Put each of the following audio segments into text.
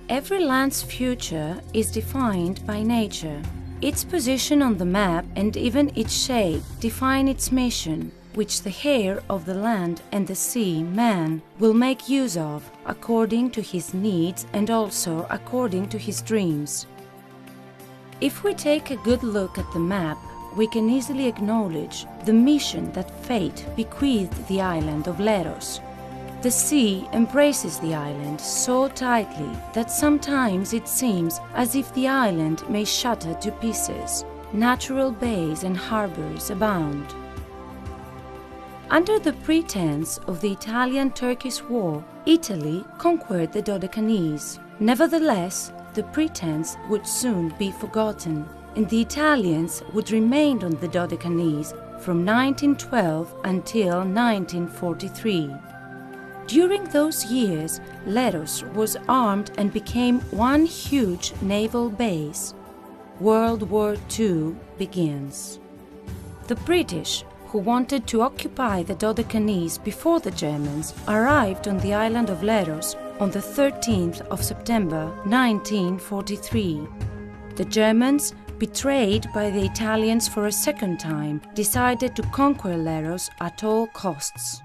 Every land's future is defined by nature. Its position on the map and even its shape define its mission, which the heir of the land and the sea, man, will make use of according to his needs and also according to his dreams. If we take a good look at the map, we can easily acknowledge the mission that fate bequeathed the island of Leros. The sea embraces the island so tightly that sometimes it seems as if the island may shatter to pieces. Natural bays and harbors abound. Under the pretense of the Italian-Turkish War, Italy conquered the Dodecanese. Nevertheless, the pretense would soon be forgotten, and the Italians would remain on the Dodecanese from 1912 until 1943. During those years, Leros was armed and became one huge naval base. World War II begins. The British, who wanted to occupy the Dodecanese before the Germans, arrived on the island of Leros on the 13th of September 1943. The Germans, betrayed by the Italians for a second time, decided to conquer Leros at all costs.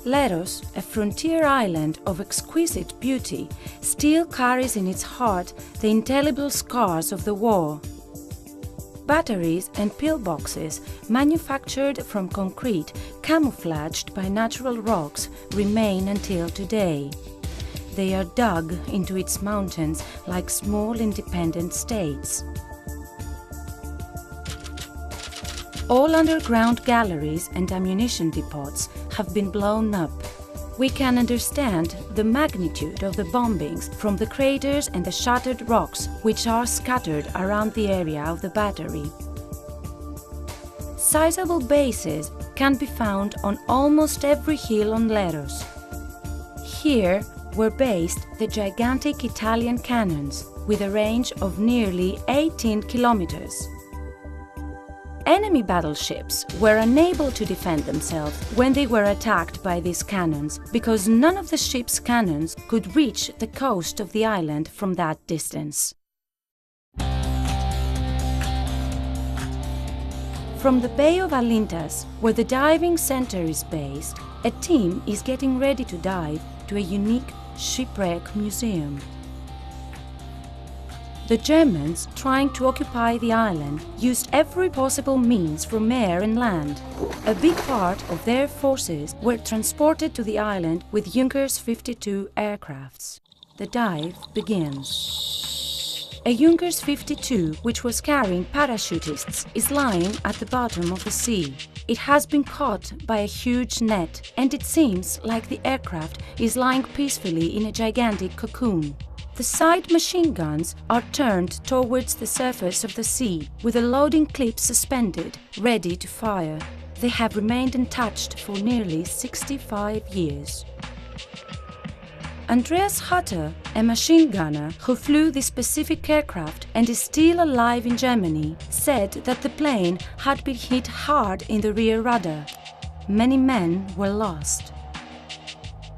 Leros, a frontier island of exquisite beauty, still carries in its heart the indelible scars of the war. Batteries and pillboxes, manufactured from concrete, camouflaged by natural rocks, remain until today. They are dug into its mountains like small independent states. All underground galleries and ammunition depots have been blown up. We can understand the magnitude of the bombings from the craters and the shattered rocks which are scattered around the area of the battery. Sizable bases can be found on almost every hill on Leros. Here were based the gigantic Italian cannons with a range of nearly 18 kilometers. Enemy battleships were unable to defend themselves when they were attacked by these cannons because none of the ship's cannons could reach the coast of the island from that distance. From the Bay of Alintas, where the diving center is based, a team is getting ready to dive to a unique shipwreck museum. The Germans, trying to occupy the island, used every possible means from air and land. A big part of their forces were transported to the island with Junkers 52 aircrafts. The dive begins. A Junkers 52, which was carrying parachutists, is lying at the bottom of the sea. It has been caught by a huge net, and it seems like the aircraft is lying peacefully in a gigantic cocoon. The side machine guns are turned towards the surface of the sea, with a loading clip suspended, ready to fire. They have remained untouched for nearly 65 years. Andreas Hutter, a machine gunner who flew this specific aircraft and is still alive in Germany, said that the plane had been hit hard in the rear rudder. Many men were lost.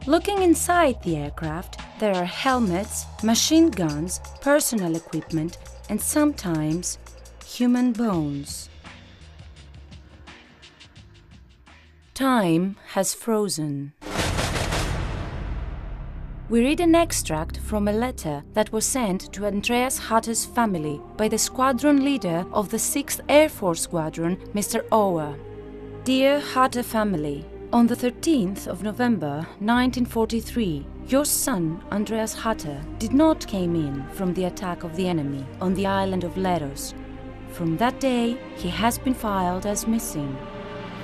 Looking inside the aircraft, there are helmets, machine guns, personal equipment, and sometimes human bones. Time has frozen. We read an extract from a letter that was sent to Andreas Hutter's family by the squadron leader of the 6th Air Force Squadron, Mr. Auer. Dear Hutter family, on the 13th of November 1943, your son, Andreas Hutter, did not come in from the attack of the enemy on the island of Leros. From that day, he has been filed as missing.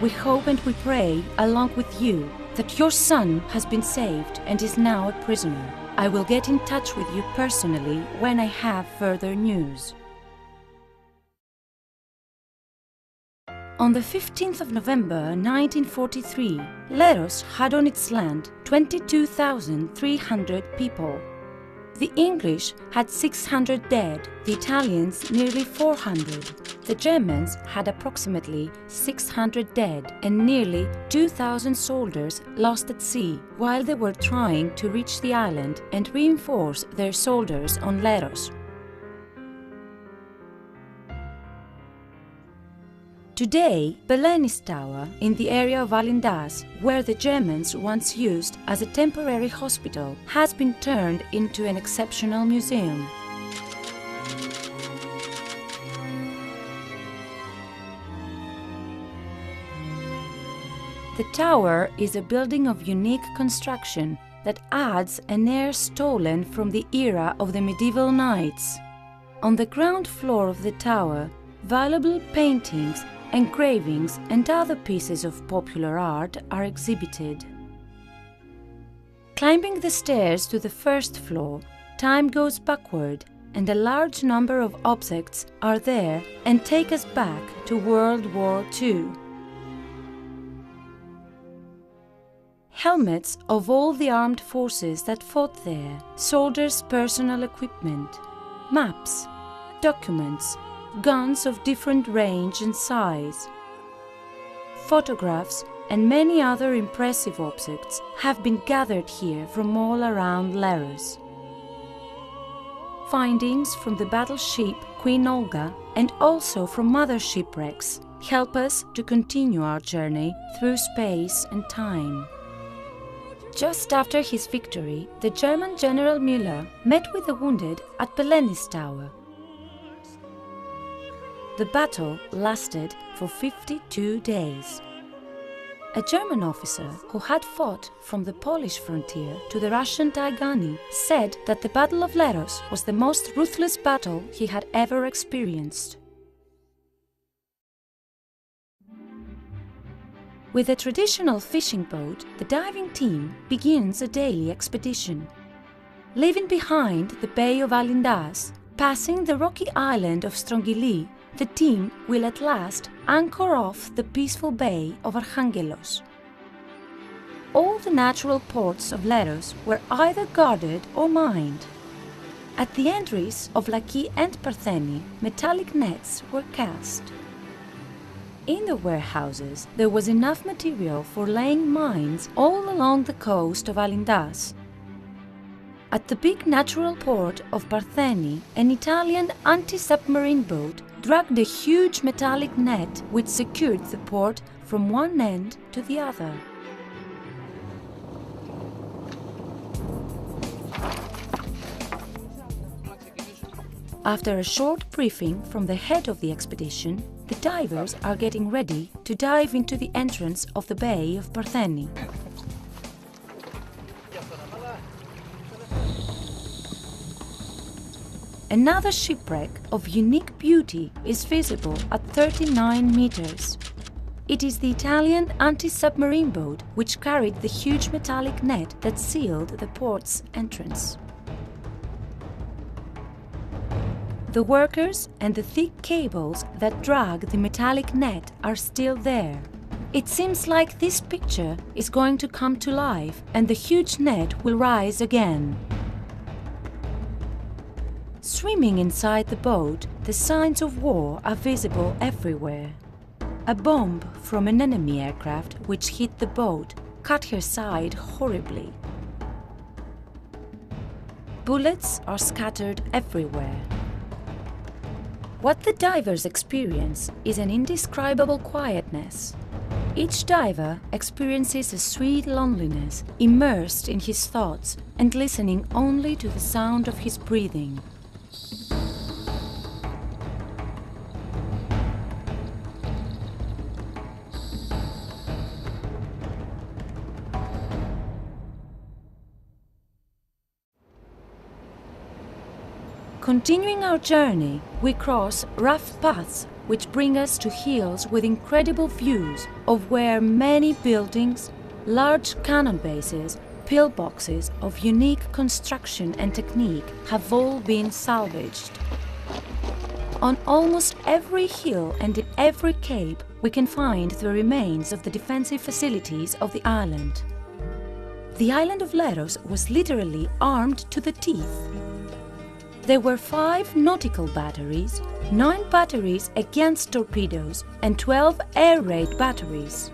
We hope and we pray, along with you, that your son has been saved and is now a prisoner. I will get in touch with you personally when I have further news. On the 15th of November 1943, Leros had on its land 22,300 people. The English had 600 dead, the Italians nearly 400. The Germans had approximately 600 dead and nearly 2,000 soldiers lost at sea while they were trying to reach the island and reinforce their soldiers on Leros. Today, Belenis Tower, in the area of Alindas, where the Germans once used as a temporary hospital, has been turned into an exceptional museum. The tower is a building of unique construction that adds an air stolen from the era of the medieval knights. On the ground floor of the tower, valuable paintings, engravings and other pieces of popular art are exhibited. Climbing the stairs to the first floor, time goes backward and a large number of objects are there and take us back to World War II. Helmets of all the armed forces that fought there, soldiers' personal equipment, maps, documents, guns of different range and size, photographs and many other impressive objects have been gathered here from all around Leros. Findings from the battleship Queen Olga and also from other shipwrecks help us to continue our journey through space and time. Just after his victory, the German General Müller met with the wounded at Belenis Tower. The battle lasted for 52 days. A German officer who had fought from the Polish frontier to the Russian Taigani said that the Battle of Leros was the most ruthless battle he had ever experienced. With a traditional fishing boat, the diving team begins a daily expedition. Leaving behind the Bay of Alindas, passing the rocky island of Strongili, the team will at last anchor off the peaceful bay of Archangelos. All the natural ports of Leros were either guarded or mined. At the entries of Laki and Partheni, metallic nets were cast. In the warehouses, there was enough material for laying mines all along the coast of Alindas. At the big natural port of Partheni, an Italian anti-submarine boat dragged a huge metallic net which secured the port from one end to the other. After a short briefing from the head of the expedition, the divers are getting ready to dive into the entrance of the Bay of Partheni. Another shipwreck of unique beauty is visible at 39 meters. It is the Italian anti-submarine boat which carried the huge metallic net that sealed the port's entrance. The workers and the thick cables that drag the metallic net are still there. It seems like this picture is going to come to life and the huge net will rise again. Swimming inside the boat, the signs of war are visible everywhere. A bomb from an enemy aircraft which hit the boat cut her side horribly. Bullets are scattered everywhere. What the divers experience is an indescribable quietness. Each diver experiences a sweet loneliness, immersed in his thoughts and listening only to the sound of his breathing. Continuing our journey, we cross rough paths which bring us to hills with incredible views of where many buildings, large cannon bases, pillboxes of unique construction and technique have all been salvaged. On almost every hill and in every cape we can find the remains of the defensive facilities of the island. The island of Leros was literally armed to the teeth. There were 5 nautical batteries, 9 batteries against torpedoes, and 12 air raid batteries.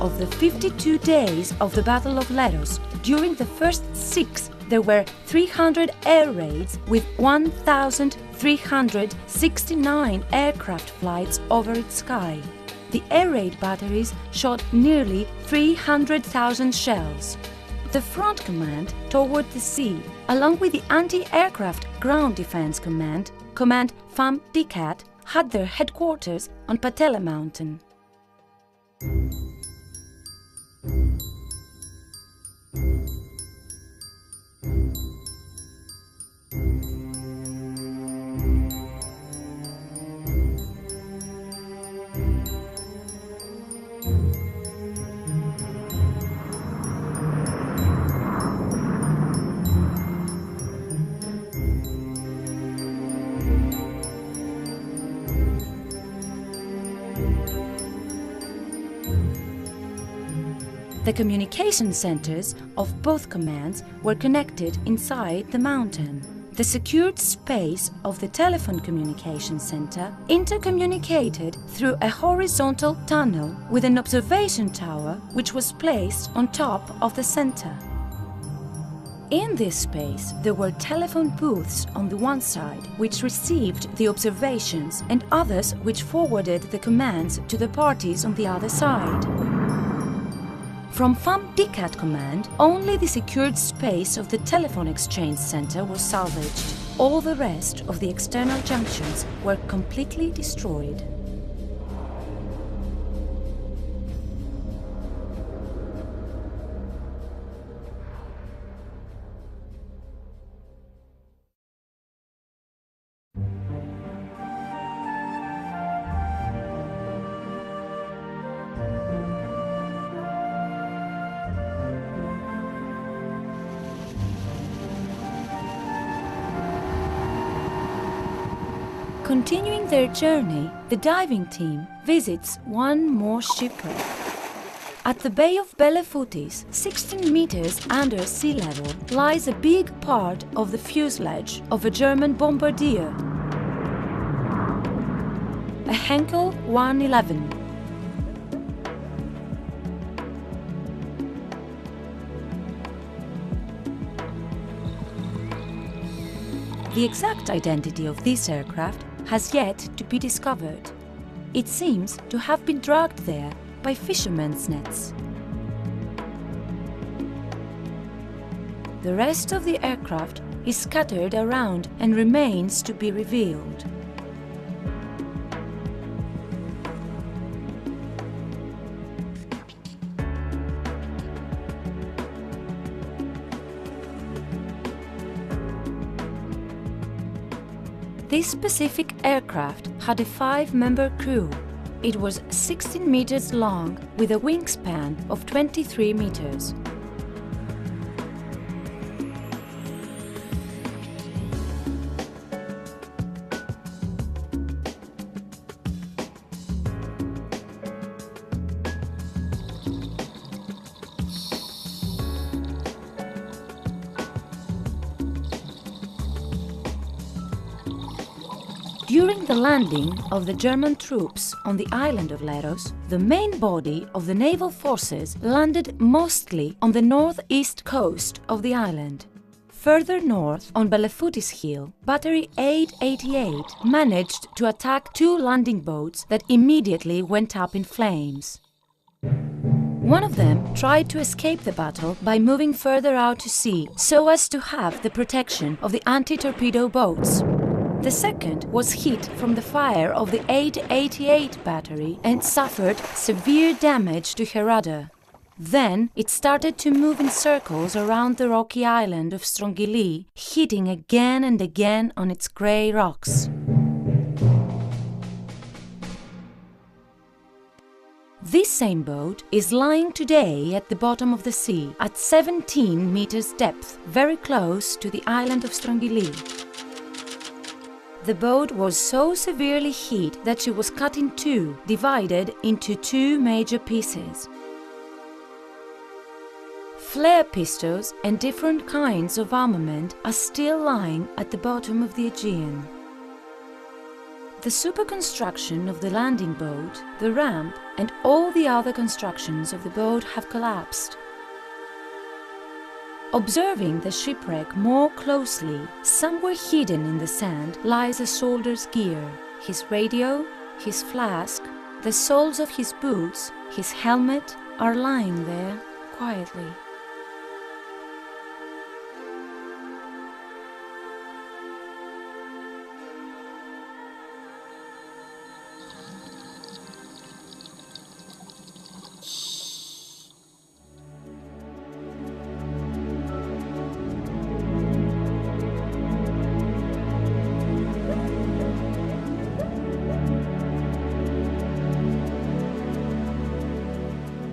Of the 52 days of the Battle of Leros, during the first 6 there were 300 air raids with 1,369 aircraft flights over its sky. The air raid batteries shot nearly 300,000 shells. The front command toward the sea, along with the Anti-Aircraft Ground Defense Command, Command FAM DCAT, had their headquarters on Patella Mountain. The communication centers of both commands were connected inside the mountain. The secured space of the telephone communication center intercommunicated through a horizontal tunnel with an observation tower which was placed on top of the center. In this space, there were telephone booths on the one side, which received the observations, and others which forwarded the commands to the parties on the other side. From FAM DCAT command, only the secured space of the telephone exchange center was salvaged. All the rest of the external junctions were completely destroyed. Continuing their journey, the diving team visits one more shipwreck. At the Bay of Belefoutis, 16 meters under sea level, lies a big part of the fuselage of a German bombardier, a Henkel 111. The exact identity of this aircraft has yet to be discovered. It seems to have been dragged there by fishermen's nets. The rest of the aircraft is scattered around and remains to be revealed. This specific aircraft had a 5-member crew. It was 16 meters long with a wingspan of 23 meters. During the landing of the German troops on the island of Leros, the main body of the naval forces landed mostly on the northeast coast of the island. Further north, on Belefoutis Hill, Battery 888 managed to attack 2 landing boats that immediately went up in flames. One of them tried to escape the battle by moving further out to sea so as to have the protection of the anti-torpedo boats. The second was hit from the fire of the 888 battery and suffered severe damage to her rudder. Then it started to move in circles around the rocky island of Strongili, hitting again and again on its grey rocks. This same boat is lying today at the bottom of the sea, at 17 meters depth, very close to the island of Strongili. The boat was so severely hit that she was cut in two, divided into two major pieces. Flare pistols and different kinds of armament are still lying at the bottom of the Aegean. The superconstruction of the landing boat, the ramp, and all the other constructions of the boat have collapsed. Observing the shipwreck more closely, somewhere hidden in the sand lies a soldier's gear, his radio, his flask, the soles of his boots, his helmet are lying there quietly.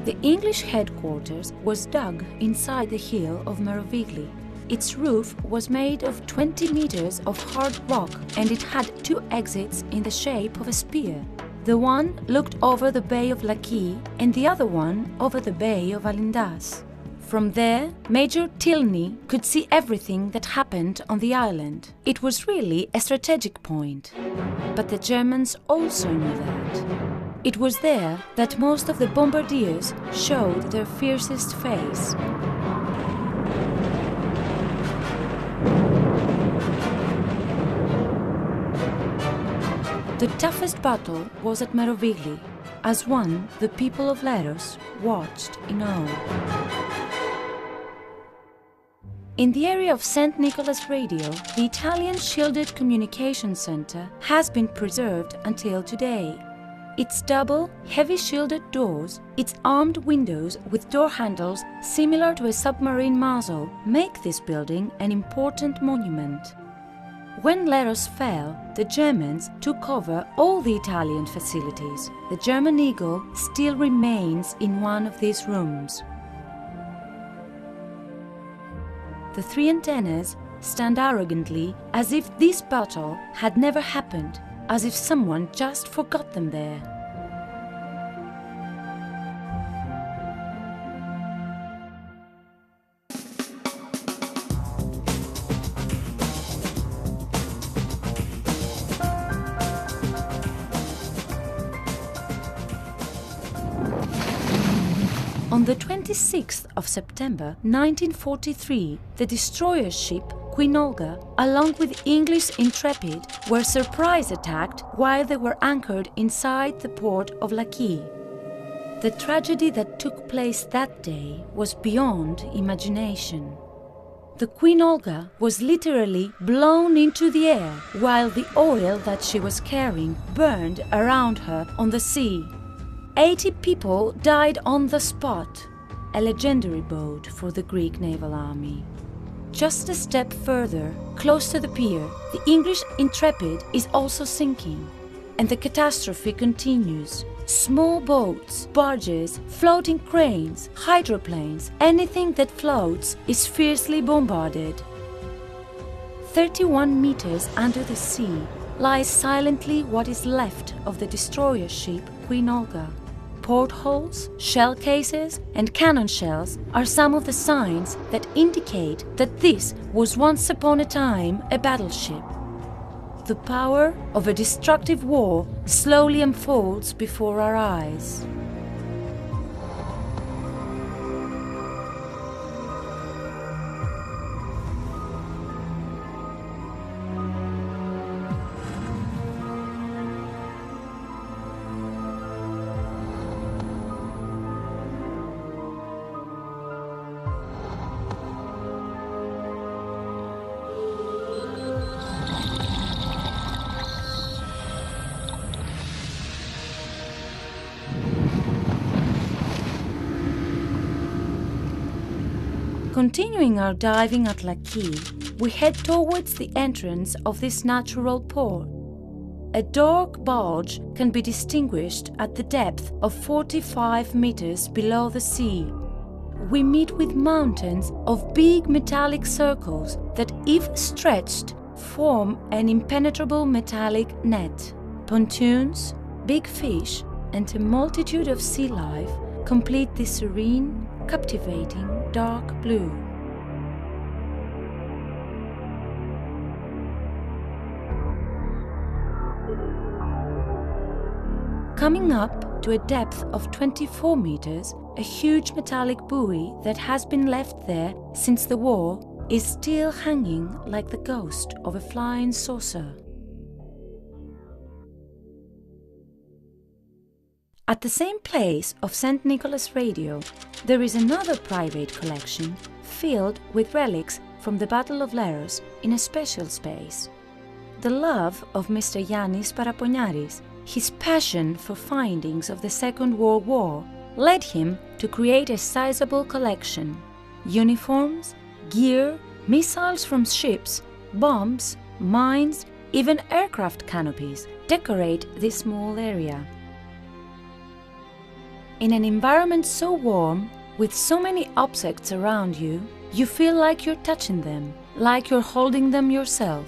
The English headquarters was dug inside the hill of Merovigli. Its roof was made of 20 meters of hard rock and it had two exits in the shape of a spear. The one looked over the Bay of Laki and the other one over the Bay of Alindas. From there, Major Tilney could see everything that happened on the island. It was really a strategic point. But the Germans also knew that. It was there that most of the bombardiers showed their fiercest face. The toughest battle was at Merovigli, as one the people of Leros watched in awe. In the area of St. Nicholas Radio, the Italian shielded communication center has been preserved until today. Its double, heavy shielded doors, its armed windows with door handles similar to a submarine muzzle, make this building an important monument. When Leros fell, the Germans took over all the Italian facilities. The German eagle still remains in one of these rooms. The three antennas stand arrogantly as if this battle had never happened, as if someone just forgot them there. On the 26th of September 1943, the destroyer ship Queen Olga, along with English Intrepid, were surprise attacked while they were anchored inside the port of Laki. The tragedy that took place that day was beyond imagination. The Queen Olga was literally blown into the air while the oil that she was carrying burned around her on the sea. 80 people died on the spot, a legendary boat for the Greek naval army. Just a step further, close to the pier, the English Intrepid is also sinking, and the catastrophe continues. Small boats, barges, floating cranes, hydroplanes, anything that floats is fiercely bombarded. 31 meters under the sea lies silently what is left of the destroyer ship Queen Olga. Portholes, shell cases, and cannon shells are some of the signs that indicate that this was once upon a time a battleship. The power of a destructive war slowly unfolds before our eyes. Continuing our diving at Laki, we head towards the entrance of this natural port. a dark bulge can be distinguished at the depth of 45 meters below the sea. We meet with mountains of big metallic circles that, if stretched, form an impenetrable metallic net. Pontoons, big fish, and a multitude of sea life complete this serene, captivating dark blue. Coming up to a depth of 24 meters, a huge metallic buoy that has been left there since the war is still hanging like the ghost of a flying saucer. At the same place of St. Nicholas Radio, there is another private collection filled with relics from the Battle of Leros in a special space. The love of Mr. Yannis Paraponiaris, his passion for findings of the Second World War, led him to create a sizable collection. Uniforms, gear, missiles from ships, bombs, mines, even aircraft canopies decorate this small area. In an environment so warm, with so many objects around you, you feel like you're touching them, like you're holding them yourself.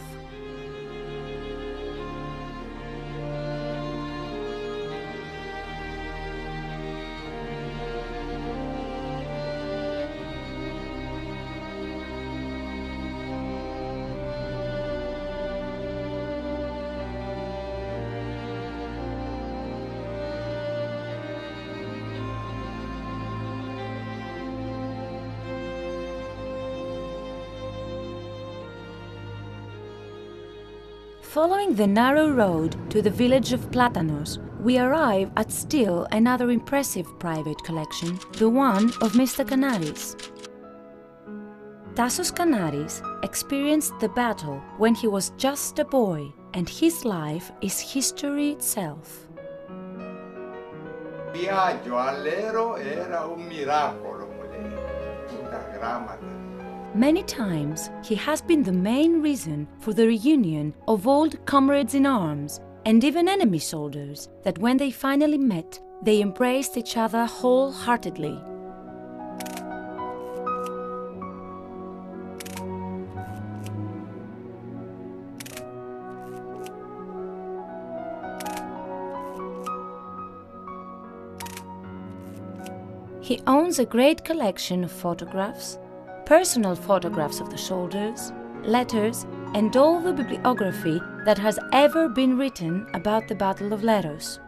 Following the narrow road to the village of Platanos, we arrive at still another impressive private collection, the one of Mr. Canaris. Tassos Canaris experienced the battle when he was just a boy, and his life is history itself. Viaggio a Leros era un miracolo, tutta gramata. Many times he has been the main reason for the reunion of old comrades in arms and even enemy soldiers, that when they finally met, they embraced each other wholeheartedly. He owns a great collection of photographs, personal photographs of the soldiers, letters, and all the bibliography that has ever been written about the Battle of Leros.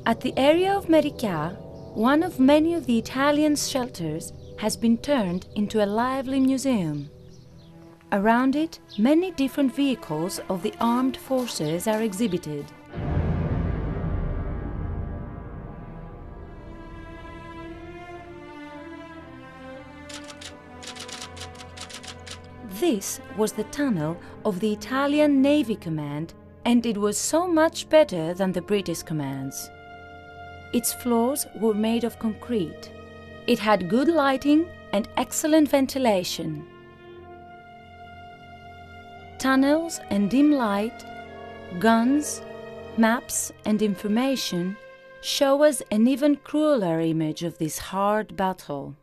At the area of Merikia, one of many of the Italian shelters has been turned into a lively museum. Around it, many different vehicles of the armed forces are exhibited. This was the tunnel of the Italian Navy Command, and it was so much better than the British commands. Its floors were made of concrete. It had good lighting and excellent ventilation. Tunnels and dim light, guns, maps and information show us an even crueler image of this hard battle.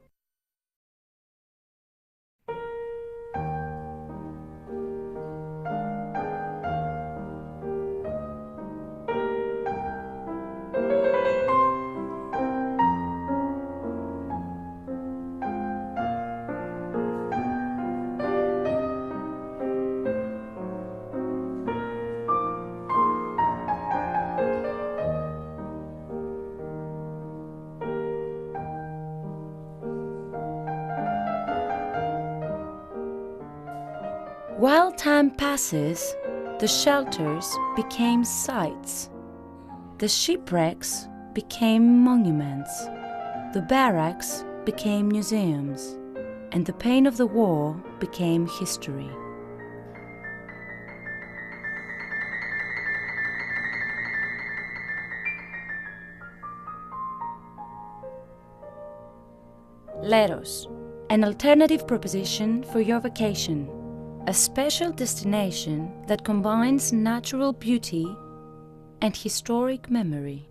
While time passes, the shelters became sites, the shipwrecks became monuments, the barracks became museums, and the pain of the war became history. Leros, an alternative proposition for your vacation, a special destination that combines natural beauty and historic memory.